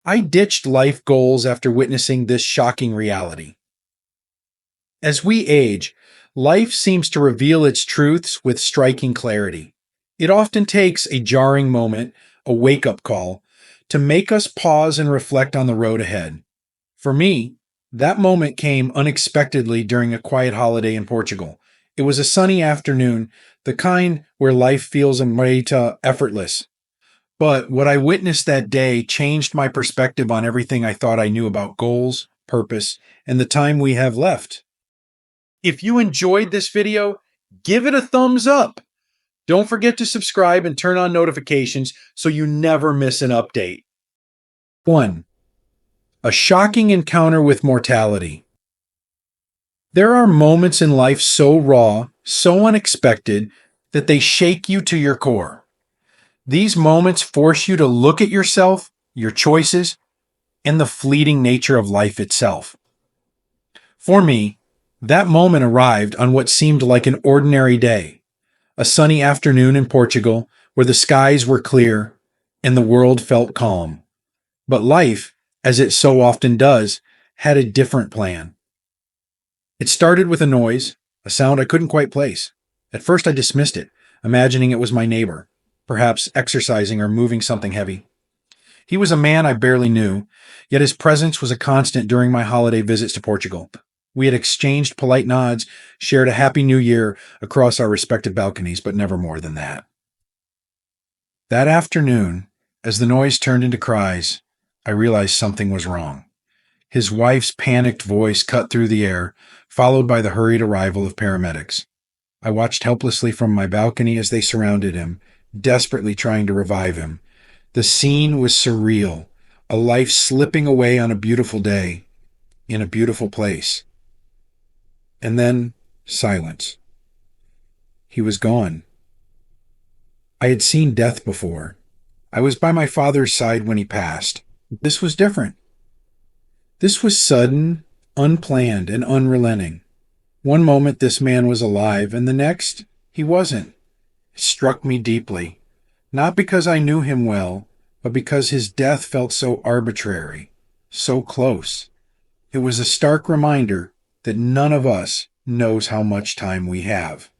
I ditched life goals after witnessing this shocking reality. As we age, life seems to reveal its truths with striking clarity. It often takes a jarring moment, a wake up call, to make us pause and reflect on the road ahead. For me, that moment came unexpectedly during a quiet holiday in Portugal. It was a sunny afternoon, the kind where life feels effortless. But what I witnessed that day changed my perspective on everything I thought I knew about goals, purpose, and the time we have left. If you enjoyed this video, give it a thumbs up. Don't forget to subscribe and turn on notifications so you never miss an update. 1. A shocking encounter with mortality. There are moments in life so raw, so unexpected, that they shake you to your core. These moments force you to look at yourself, your choices, and the fleeting nature of life itself. For me, that moment arrived on what seemed like an ordinary day, a sunny afternoon in Portugal where the skies were clear and the world felt calm. But life, as it so often does, had a different plan. It started with a noise, a sound I couldn't quite place. At first I dismissed it, imagining it was my neighbor, perhaps exercising or moving something heavy. He was a man I barely knew, yet his presence was a constant during my holiday visits to Portugal. We had exchanged polite nods, shared a Happy New Year across our respective balconies, but never more than that. That afternoon, as the noise turned into cries, I realized something was wrong. His wife's panicked voice cut through the air, followed by the hurried arrival of paramedics. I watched helplessly from my balcony as they surrounded him, desperately trying to revive him. The scene was surreal, a life slipping away on a beautiful day, in a beautiful place. And then silence. He was gone. I had seen death before. I was by my father's side when he passed. This was different. This was sudden, unplanned, and unrelenting. One moment this man was alive, and the next, he wasn't. It struck me deeply, not because I knew him well, but because his death felt so arbitrary, so close. It was a stark reminder that none of us knows how much time we have.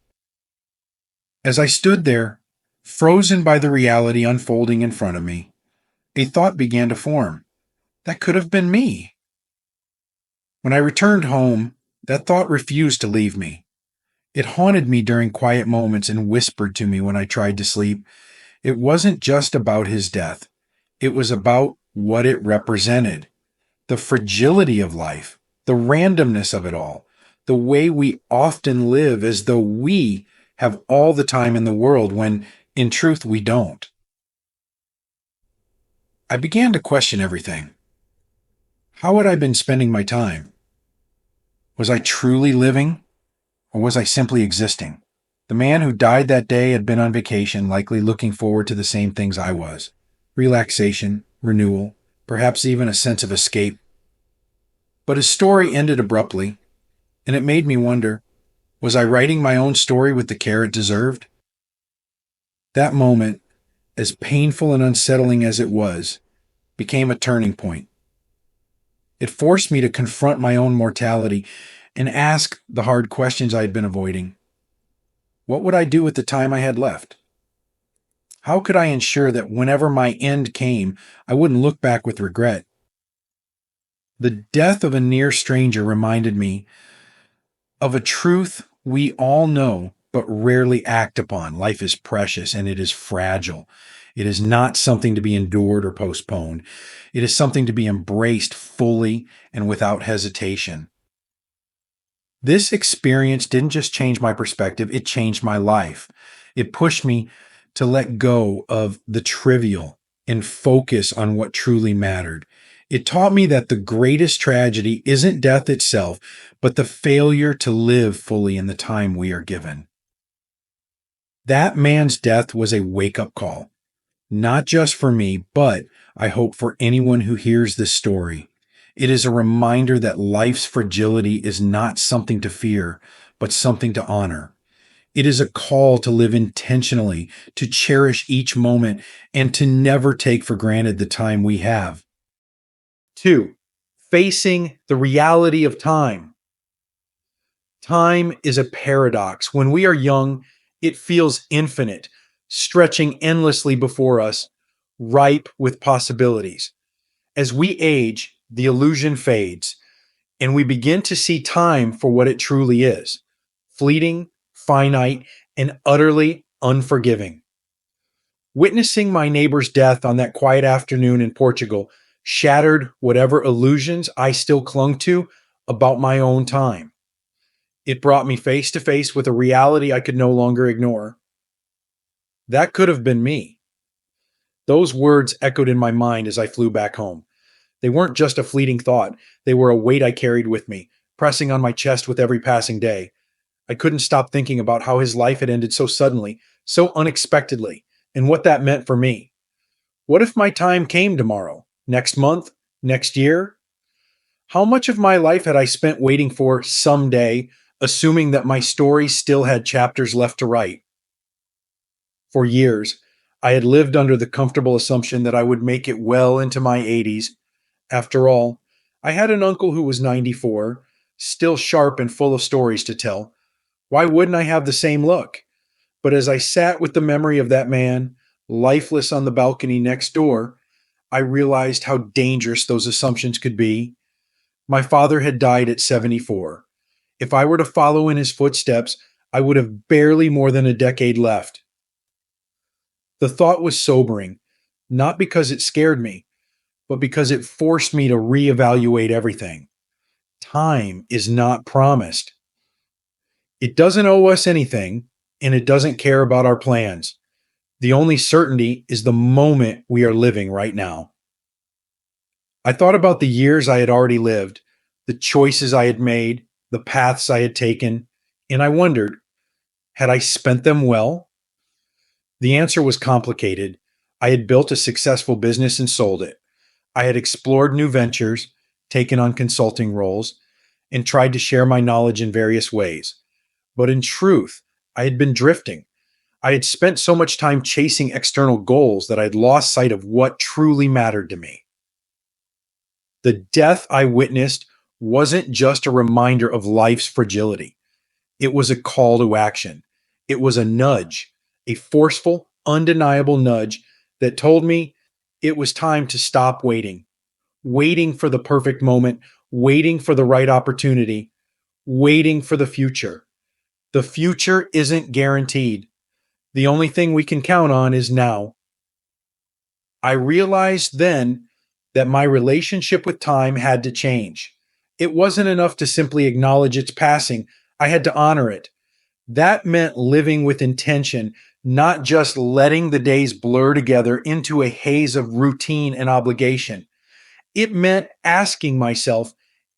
As I stood there, frozen by the reality unfolding in front of me, a thought began to form. That could have been me. When I returned home, that thought refused to leave me. It haunted me during quiet moments and whispered to me when I tried to sleep. It wasn't just about his death. It was about what it represented. The fragility of life, the randomness of it all, the way we often live as though we have all the time in the world when, in truth, we don't. I began to question everything. How had I been spending my time? Was I truly living, or was I simply existing? The man who died that day had been on vacation, likely looking forward to the same things I was. Relaxation, renewal, perhaps even a sense of escape. But his story ended abruptly, and it made me wonder, was I writing my own story with the care it deserved? That moment, as painful and unsettling as it was, became a turning point. It forced me to confront my own mortality and ask the hard questions I had been avoiding. What would I do with the time I had left? How could I ensure that whenever my end came, I wouldn't look back with regret? The death of a near stranger reminded me of a truth we all know but rarely act upon. Life is precious and it is fragile. It is not something to be endured or postponed. It is something to be embraced fully and without hesitation. This experience didn't just change my perspective, it changed my life. It pushed me to let go of the trivial and focus on what truly mattered. It taught me that the greatest tragedy isn't death itself, but the failure to live fully in the time we are given. That man's death was a wake-up call, not just for me, but I hope for anyone who hears this story. It is a reminder that life's fragility is not something to fear, but something to honor. It is a call to live intentionally, to cherish each moment, and to never take for granted the time we have. 2. Facing the reality of time. Time is a paradox. When we are young, it feels infinite, stretching endlessly before us, ripe with possibilities. As we age, the illusion fades, and we begin to see time for what it truly is: fleeting, finite, and utterly unforgiving. Witnessing my neighbor's death on that quiet afternoon in Portugal shattered whatever illusions I still clung to about my own time. It brought me face to face with a reality I could no longer ignore. That could have been me. Those words echoed in my mind as I flew back home. They weren't just a fleeting thought, they were a weight I carried with me, pressing on my chest with every passing day. I couldn't stop thinking about how his life had ended so suddenly, so unexpectedly, and what that meant for me. What if my time came tomorrow, next month, next year? How much of my life had I spent waiting for someday, assuming that my story still had chapters left to write? For years, I had lived under the comfortable assumption that I would make it well into my 80s. After all, I had an uncle who was 94, still sharp and full of stories to tell. Why wouldn't I have the same look? But as I sat with the memory of that man, lifeless on the balcony next door, I realized how dangerous those assumptions could be. My father had died at 74. If I were to follow in his footsteps, I would have barely more than a decade left. The thought was sobering, not because it scared me, but because it forced me to reevaluate everything. Time is not promised. It doesn't owe us anything, and it doesn't care about our plans. The only certainty is the moment we are living right now. I thought about the years I had already lived, the choices I had made, the paths I had taken, and I wondered, had I spent them well? The answer was complicated. I had built a successful business and sold it. I had explored new ventures, taken on consulting roles, and tried to share my knowledge in various ways. But in truth, I had been drifting. I had spent so much time chasing external goals that I had lost sight of what truly mattered to me. The death I witnessed wasn't just a reminder of life's fragility. It was a call to action. It was a nudge, a forceful, undeniable nudge that told me it was time to stop waiting, waiting for the perfect moment, waiting for the right opportunity, waiting for the future. The future isn't guaranteed. The only thing we can count on is now. I realized then that my relationship with time had to change. It wasn't enough to simply acknowledge its passing, I had to honor it. That meant living with intention, not just letting the days blur together into a haze of routine and obligation. It meant asking myself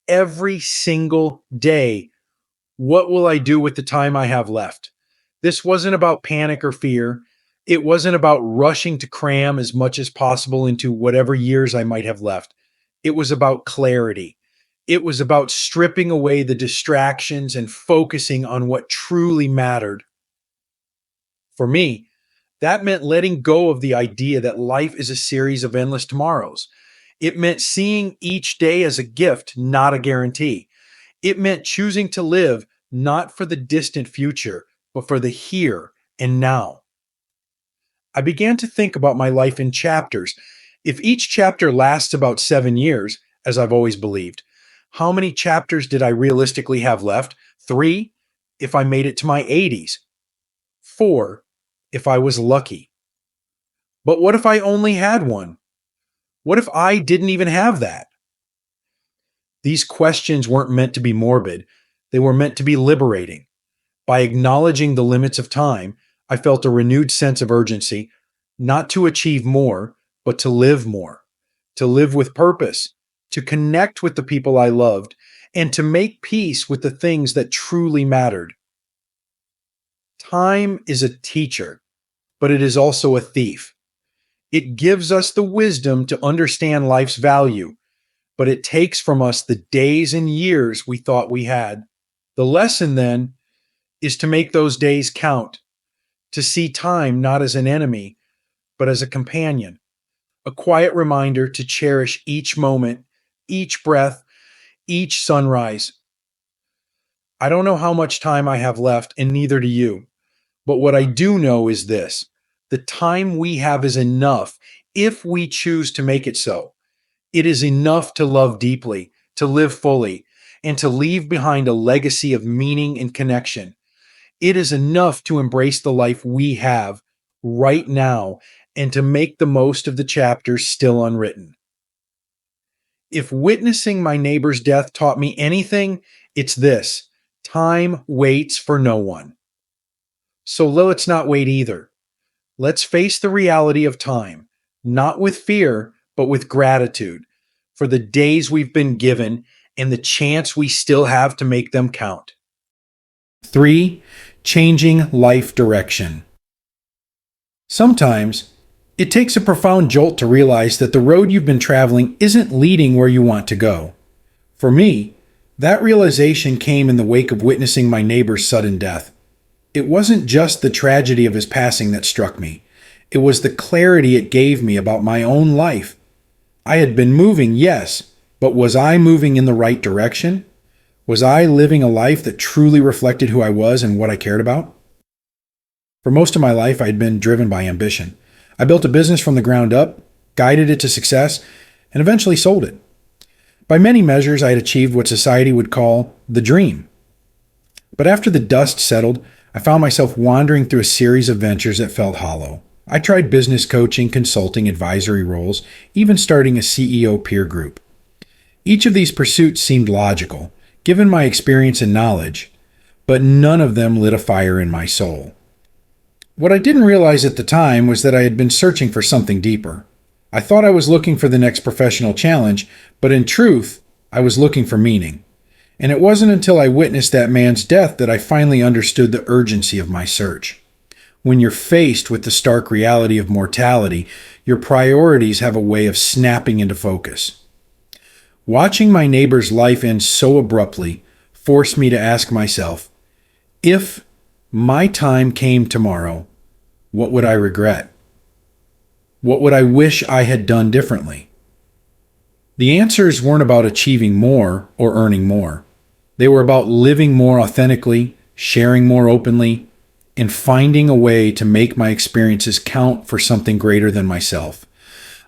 every single day, what will I do with the time I have left? This wasn't about panic or fear. It wasn't about rushing to cram as much as possible into whatever years I might have left. It was about clarity. It was about stripping away the distractions and focusing on what truly mattered. For me, that meant letting go of the idea that life is a series of endless tomorrows. It meant seeing each day as a gift, not a guarantee. It meant choosing to live not for the distant future, but for the here and now. I began to think about my life in chapters. If each chapter lasts about 7 years, as I've always believed, how many chapters did I realistically have left? 3, if I made it to my 80s. 4, if I was lucky. But what if I only had one? What if I didn't even have that? These questions weren't meant to be morbid, they were meant to be liberating. By acknowledging the limits of time, I felt a renewed sense of urgency, not to achieve more, but to live more, to live with purpose, to connect with the people I loved, and to make peace with the things that truly mattered. Time is a teacher, but it is also a thief. It gives us the wisdom to understand life's value, but it takes from us the days and years we thought we had. The lesson, then, is to make those days count, to see time not as an enemy, but as a companion, a quiet reminder to cherish each moment, each breath, each sunrise. I don't know how much time I have left, and neither do you. But what I do know is this: the time we have is enough if we choose to make it so. It is enough to love deeply, to live fully, and to leave behind a legacy of meaning and connection. It is enough to embrace the life we have right now and to make the most of the chapters still unwritten. If witnessing my neighbor's death taught me anything, it's this: time waits for no one. So let's not wait either. Let's face the reality of time, not with fear, but with gratitude for the days we've been given and the chance we still have to make them count. 3. Changing life direction. Sometimes it takes a profound jolt to realize that the road you've been traveling isn't leading where you want to go. For me, that realization came in the wake of witnessing my neighbor's sudden death. It wasn't just the tragedy of his passing that struck me. It was the clarity it gave me about my own life. I had been moving, yes, but was I moving in the right direction? Was I living a life that truly reflected who I was and what I cared about? For most of my life, I had been driven by ambition. I built a business from the ground up, guided it to success, and eventually sold it. By many measures, I had achieved what society would call the dream. But after the dust settled, I found myself wandering through a series of ventures that felt hollow. I tried business coaching, consulting, advisory roles, even starting a CEO peer group. Each of these pursuits seemed logical, given my experience and knowledge, but none of them lit a fire in my soul. What I didn't realize at the time was that I had been searching for something deeper. I thought I was looking for the next professional challenge, but in truth, I was looking for meaning. And it wasn't until I witnessed that man's death that I finally understood the urgency of my search. When you're faced with the stark reality of mortality, your priorities have a way of snapping into focus. Watching my neighbor's life end so abruptly forced me to ask myself, if my time came tomorrow, what would I regret? What would I wish I had done differently? The answers weren't about achieving more or earning more. They were about living more authentically, sharing more openly, and finding a way to make my experiences count for something greater than myself.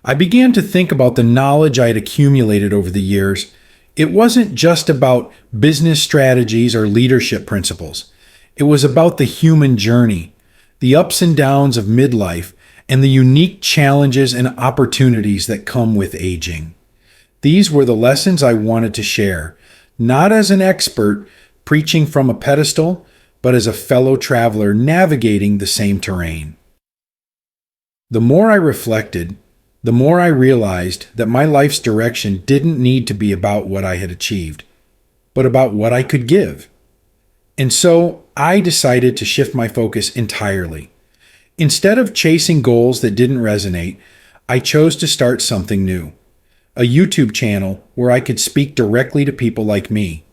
I began to think about the knowledge I had accumulated over the years. It wasn't just about business strategies or leadership principles. It was about the human journey, the ups and downs of midlife, and the unique challenges and opportunities that come with aging. These were the lessons I wanted to share, not as an expert preaching from a pedestal, but as a fellow traveler navigating the same terrain. The more I reflected, the more I realized that my life's direction didn't need to be about what I had achieved, but about what I could give. And so I decided to shift my focus entirely. Instead of chasing goals that didn't resonate, I chose to start something new. A YouTube channel where I could speak directly to people like me,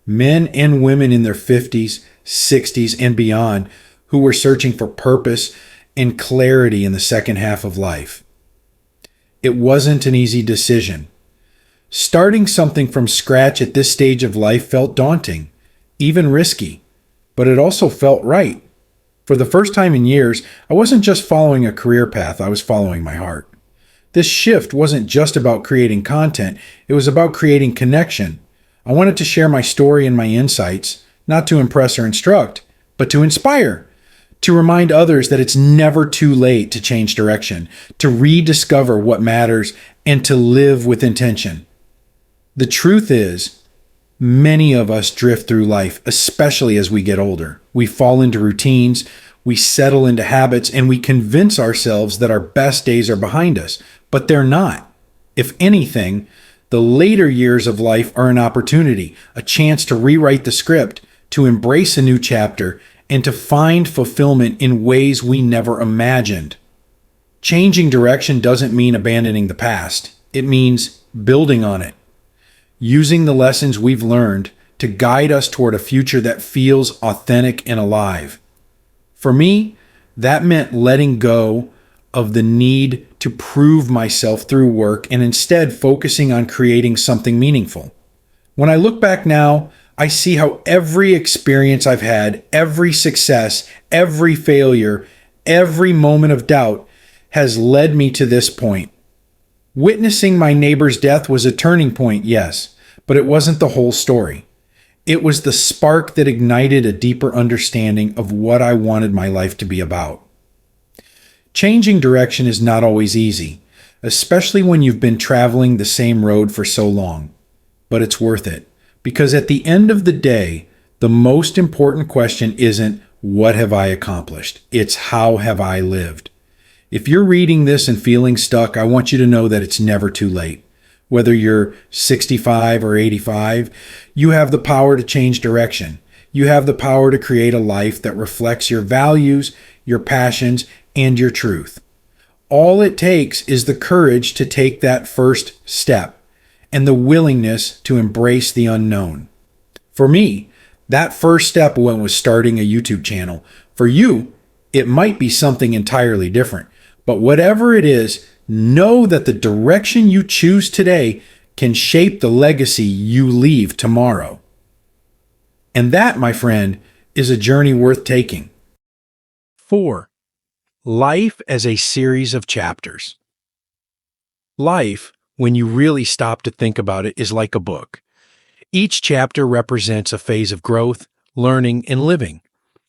men and women in their 50s, 60s, and beyond, who were searching for purpose and clarity in the second half of life. It wasn't an easy decision. Starting something from scratch at this stage of life felt daunting, even risky, but it also felt right. For the first time in years, I wasn't just following a career path, I was following my heart. This shift wasn't just about creating content, it was about creating connection. I wanted to share my story and my insights, not to impress or instruct, but to inspire, to remind others that it's never too late to change direction, to rediscover what matters, and to live with intention. The truth is, many of us drift through life, especially as we get older. We fall into routines, we settle into habits, and we convince ourselves that our best days are behind us, but they're not. If anything, the later years of life are an opportunity, a chance to rewrite the script, to embrace a new chapter, and to find fulfillment in ways we never imagined. Changing direction doesn't mean abandoning the past. It means building on it, using the lessons we've learned to guide us toward a future that feels authentic and alive. For me, that meant letting go of the need to prove myself through work and instead focusing on creating something meaningful. When I look back now, I see how every experience I've had, every success, every failure, every moment of doubt has led me to this point. Witnessing my neighbor's death was a turning point, yes, but it wasn't the whole story. It was the spark that ignited a deeper understanding of what I wanted my life to be about. Changing direction is not always easy, especially when you've been traveling the same road for so long. But it's worth it, because at the end of the day, the most important question isn't what have I accomplished? It's how have I lived? If you're reading this and feeling stuck, I want you to know that it's never too late. Whether you're 65 or 85, you have the power to change direction. You have the power to create a life that reflects your values, your passions, and your truth. All it takes is the courage to take that first step and the willingness to embrace the unknown. For me, that first step was starting a YouTube channel. For you, it might be something entirely different. But whatever it is, know that the direction you choose today can shape the legacy you leave tomorrow. And that, my friend, is a journey worth taking. 4. Life as a series of chapters. Life, when you really stop to think about it, is like a book. Each chapter represents a phase of growth, learning, and living,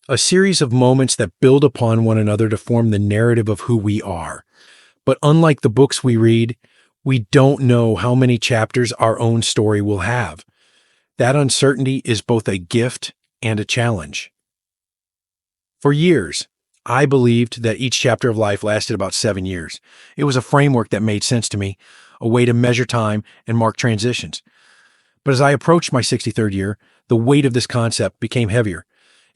a series of moments that build upon one another to form the narrative of who we are. But unlike the books we read, we don't know how many chapters our own story will have. That uncertainty is both a gift and a challenge. For years, I believed that each chapter of life lasted about 7 years. It was a framework that made sense to me, a way to measure time and mark transitions. But as I approached my 63rd year, the weight of this concept became heavier.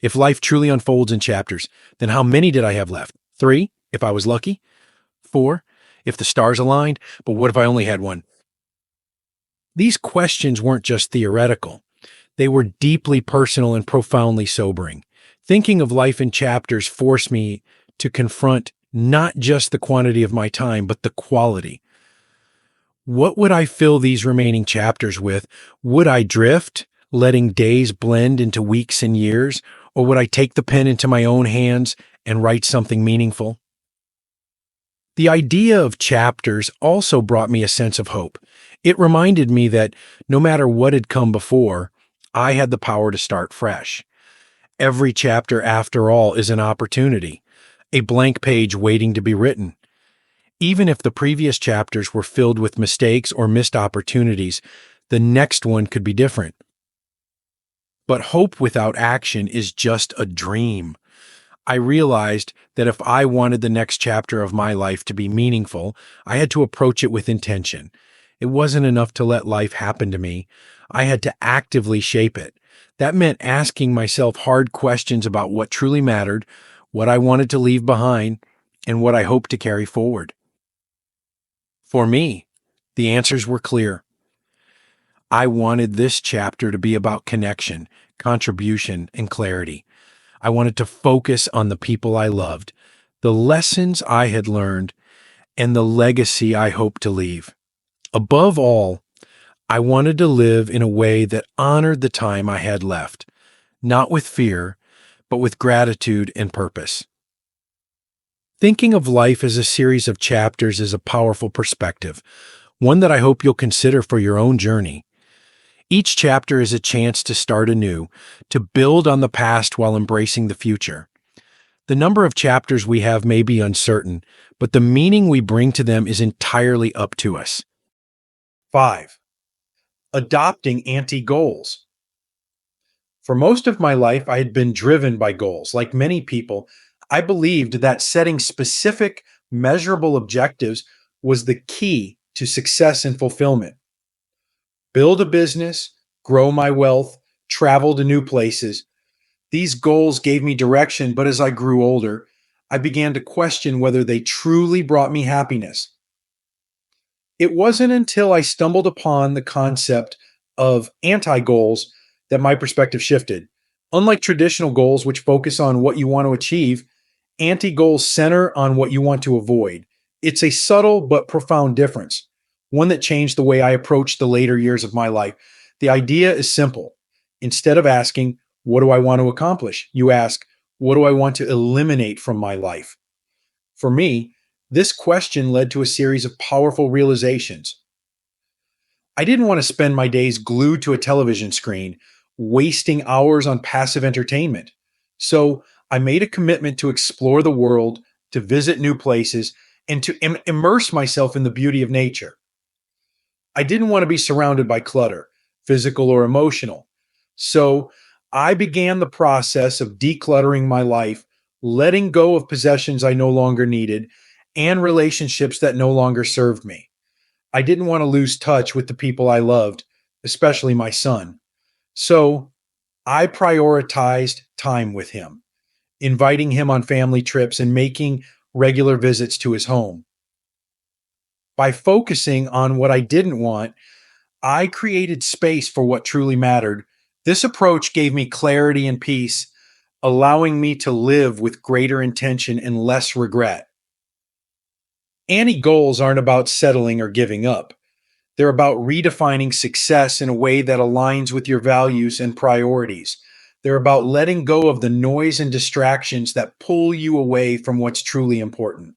If life truly unfolds in chapters, then how many did I have left? 3, if I was lucky? 4, if the stars aligned? But what if I only had one? These questions weren't just theoretical. They were deeply personal and profoundly sobering. Thinking of life in chapters forced me to confront not just the quantity of my time, but the quality. What would I fill these remaining chapters with? Would I drift, letting days blend into weeks and years? Or would I take the pen into my own hands and write something meaningful? The idea of chapters also brought me a sense of hope. It reminded me that no matter what had come before, I had the power to start fresh. Every chapter, after all, is an opportunity, a blank page waiting to be written. Even if the previous chapters were filled with mistakes or missed opportunities, the next one could be different. But hope without action is just a dream. I realized that if I wanted the next chapter of my life to be meaningful, I had to approach it with intention. It wasn't enough to let life happen to me. I had to actively shape it. That meant asking myself hard questions about what truly mattered, what I wanted to leave behind, and what I hoped to carry forward. For me, the answers were clear. I wanted this chapter to be about connection, contribution, and clarity. I wanted to focus on the people I loved, the lessons I had learned, and the legacy I hoped to leave. Above all, I wanted to live in a way that honored the time I had left, not with fear, but with gratitude and purpose. Thinking of life as a series of chapters is a powerful perspective, one that I hope you'll consider for your own journey. Each chapter is a chance to start anew, to build on the past while embracing the future. The number of chapters we have may be uncertain, but the meaning we bring to them is entirely up to us. 5. Adopting anti-goals. For most of my life, I had been driven by goals. Like many people, I believed that setting specific, measurable objectives was the key to success and fulfillment. Build a business, grow my wealth, travel to new places. These goals gave me direction, but as I grew older, I began to question whether they truly brought me happiness. It wasn't until I stumbled upon the concept of anti-goals that my perspective shifted. Unlike traditional goals, which focus on what you want to achieve, Anti-goals center on what you want to avoid. It's a subtle but profound difference, one that changed the way I approached the later years of my life. The idea is simple. Instead of asking, what do I want to accomplish? You ask, what do I want to eliminate from my life? For me, this question led to a series of powerful realizations. I didn't want to spend my days glued to a television screen, wasting hours on passive entertainment. So I made a commitment to explore the world, to visit new places, and to immerse myself in the beauty of nature. I didn't want to be surrounded by clutter, physical or emotional. So I began the process of decluttering my life, letting go of possessions I no longer needed, and relationships that no longer served me. I didn't want to lose touch with the people I loved, especially my son. So I prioritized time with him, inviting him on family trips and making regular visits to his home. By focusing on what I didn't want, I created space for what truly mattered. This approach gave me clarity and peace, allowing me to live with greater intention and less regret. Anti-goals aren't about settling or giving up. They're about redefining success in a way that aligns with your values and priorities. They're about letting go of the noise and distractions that pull you away from what's truly important.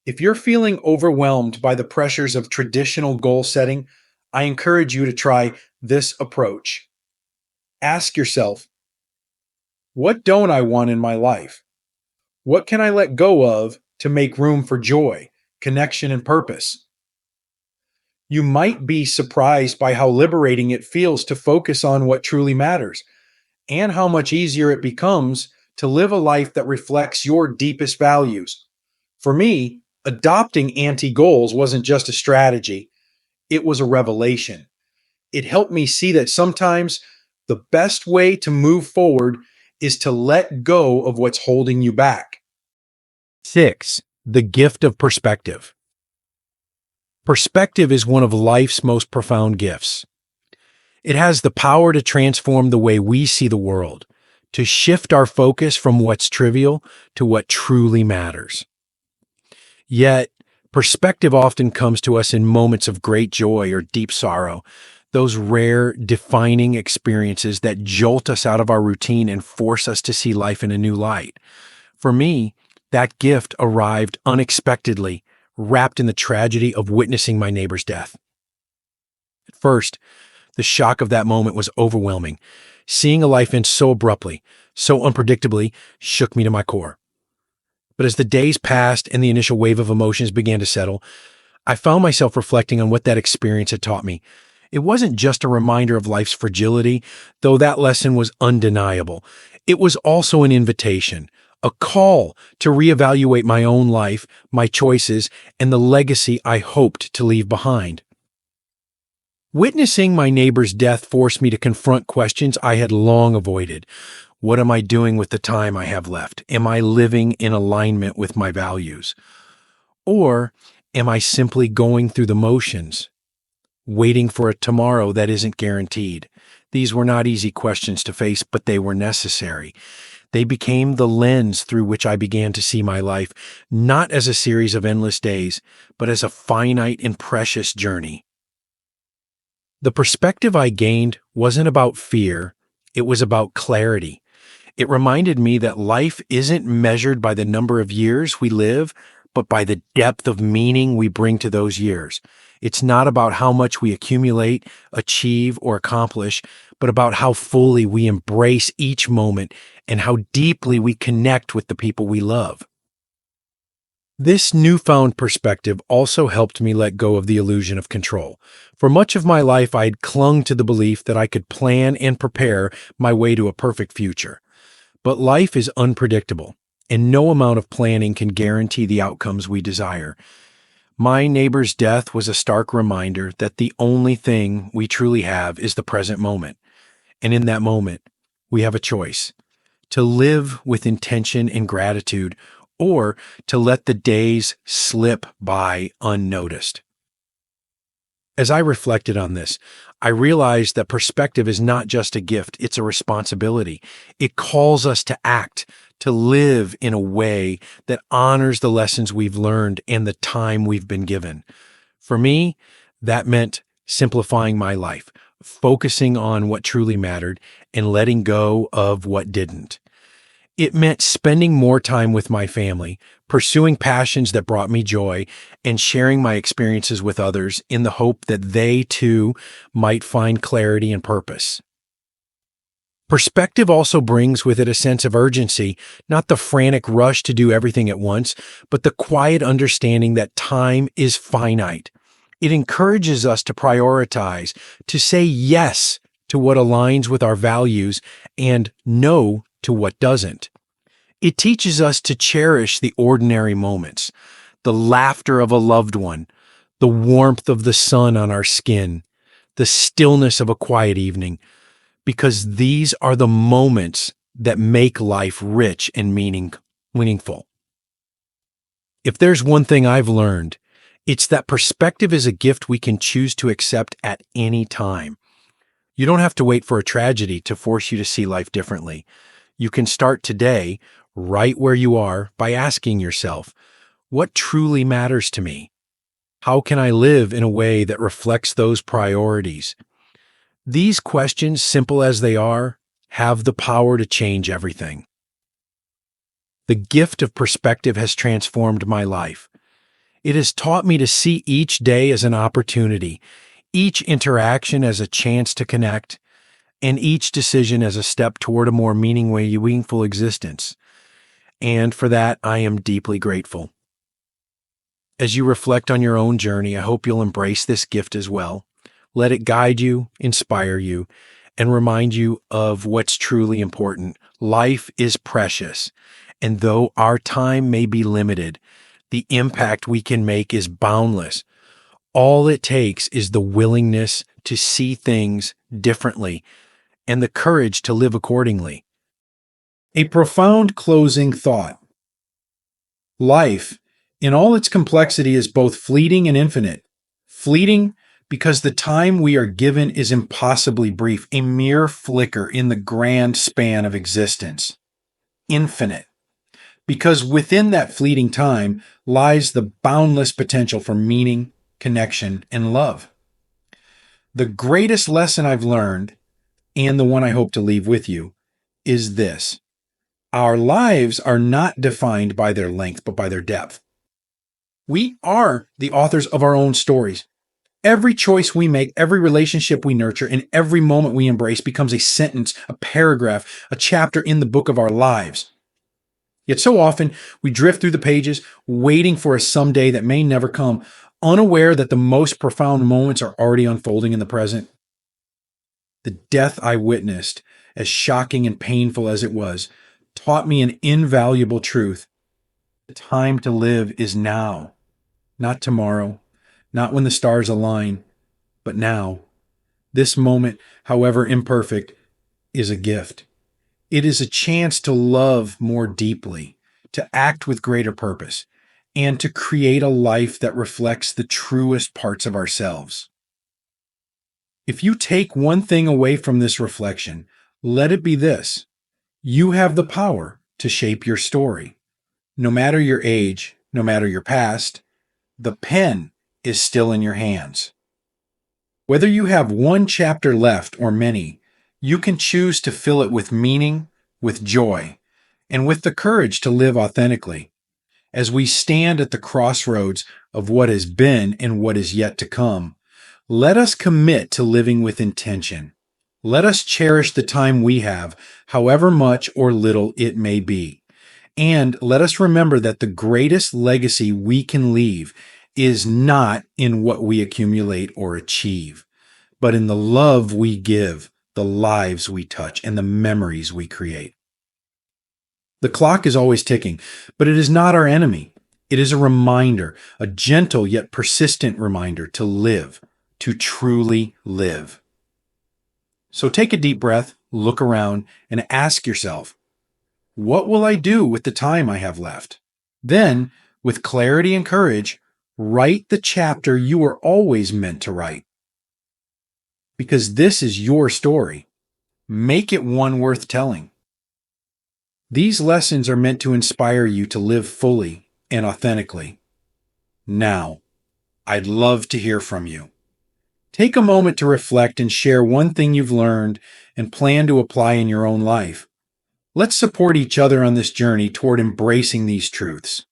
If you're feeling overwhelmed by the pressures of traditional goal setting, I encourage you to try this approach. Ask yourself, what don't I want in my life? What can I let go of to make room for joy, connection, and purpose? You might be surprised by how liberating it feels to focus on what truly matters and how much easier it becomes to live a life that reflects your deepest values. For me, adopting anti-goals wasn't just a strategy, it was a revelation. It helped me see that sometimes the best way to move forward is to let go of what's holding you back. 6. The gift of perspective. Perspective is one of life's most profound gifts. It has the power to transform the way we see the world, to shift our focus from what's trivial to what truly matters. Yet, perspective often comes to us in moments of great joy or deep sorrow, those rare, defining experiences that jolt us out of our routine and force us to see life in a new light. For me, that gift arrived unexpectedly, wrapped in the tragedy of witnessing my neighbor's death. At first, the shock of that moment was overwhelming. Seeing a life end so abruptly, so unpredictably, shook me to my core. But as the days passed and the initial wave of emotions began to settle, I found myself reflecting on what that experience had taught me. It wasn't just a reminder of life's fragility, though that lesson was undeniable. It was also an invitation, a call to reevaluate my own life, my choices, and the legacy I hoped to leave behind. Witnessing my neighbor's death forced me to confront questions I had long avoided. What am I doing with the time I have left? Am I living in alignment with my values? Or am I simply going through the motions, waiting for a tomorrow that isn't guaranteed? These were not easy questions to face, but they were necessary. They became the lens through which I began to see my life, not as a series of endless days, but as a finite and precious journey. The perspective I gained wasn't about fear, it was about clarity. It reminded me that life isn't measured by the number of years we live, but by the depth of meaning we bring to those years. It's not about how much we accumulate, achieve, or accomplish, but about how fully we embrace each moment and how deeply we connect with the people we love. This newfound perspective also helped me let go of the illusion of control. For much of my life, I had clung to the belief that I could plan and prepare my way to a perfect future. But life is unpredictable, and no amount of planning can guarantee the outcomes we desire. My neighbor's death was a stark reminder that the only thing we truly have is the present moment. And in that moment, we have a choice: to live with intention and gratitude, or to let the days slip by unnoticed. As I reflected on this, I realized that perspective is not just a gift, it's a responsibility. It calls us to act, to live in a way that honors the lessons we've learned and the time we've been given. For me, that meant simplifying my life, focusing on what truly mattered, and letting go of what didn't. It meant spending more time with my family, pursuing passions that brought me joy, and sharing my experiences with others in the hope that they too might find clarity and purpose. Perspective also brings with it a sense of urgency, not the frantic rush to do everything at once, but the quiet understanding that time is finite. It encourages us to prioritize, to say yes to what aligns with our values and no to what doesn't. It teaches us to cherish the ordinary moments, the laughter of a loved one, the warmth of the sun on our skin, the stillness of a quiet evening, because these are the moments that make life rich and meaningful. If there's one thing I've learned, it's that perspective is a gift we can choose to accept at any time. You don't have to wait for a tragedy to force you to see life differently. You can start today, right where you are, by asking yourself, what truly matters to me? How can I live in a way that reflects those priorities? These questions, simple as they are, have the power to change everything. The gift of perspective has transformed my life. It has taught me to see each day as an opportunity, each interaction as a chance to connect, and each decision as a step toward a more meaningful existence. And for that, I am deeply grateful. As you reflect on your own journey, I hope you'll embrace this gift as well. Let it guide you, inspire you, and remind you of what's truly important. Life is precious, and though our time may be limited, the impact we can make is boundless. All it takes is the willingness to see things differently and the courage to live accordingly. A profound closing thought. Life, in all its complexity, is both fleeting and infinite. Fleeting because the time we are given is impossibly brief, a mere flicker in the grand span of existence. Infinite, because within that fleeting time lies the boundless potential for meaning, connection, and love. The greatest lesson I've learned, and the one I hope to leave with you, is this. Our lives are not defined by their length, but by their depth. We are the authors of our own stories. Every choice we make, every relationship we nurture, and every moment we embrace becomes a sentence, a paragraph, a chapter in the book of our lives. Yet so often we drift through the pages, waiting for a someday that may never come, unaware that the most profound moments are already unfolding in the present. The death I witnessed, as shocking and painful as it was, taught me an invaluable truth. The time to live is now, not tomorrow, not when the stars align, but now. This moment, however imperfect, is a gift. It is a chance to love more deeply, to act with greater purpose, and to create a life that reflects the truest parts of ourselves. If you take one thing away from this reflection, let it be this. You have the power to shape your story. No matter your age, no matter your past, the pen is still in your hands. Whether you have one chapter left or many, you can choose to fill it with meaning, with joy, and with the courage to live authentically. As we stand at the crossroads of what has been and what is yet to come, let us commit to living with intention. Let us cherish the time we have, however much or little it may be. And let us remember that the greatest legacy we can leave is not in what we accumulate or achieve, but in the love we give, the lives we touch, and the memories we create. The clock is always ticking, but it is not our enemy. It is a reminder, a gentle yet persistent reminder to live, to truly live. So take a deep breath, look around, and ask yourself, what will I do with the time I have left? Then, with clarity and courage, write the chapter you were always meant to write. Because this is your story. Make it one worth telling. These lessons are meant to inspire you to live fully and authentically. Now, I'd love to hear from you. Take a moment to reflect and share one thing you've learned and plan to apply in your own life. Let's support each other on this journey toward embracing these truths.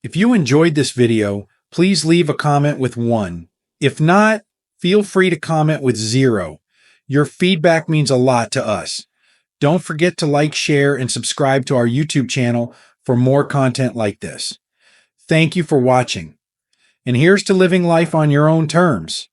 If you enjoyed this video, please leave a comment with 1. If not, feel free to comment with 0. Your feedback means a lot to us. Don't forget to like, share, and subscribe to our YouTube channel for more content like this. Thank you for watching. And here's to living life on your own terms.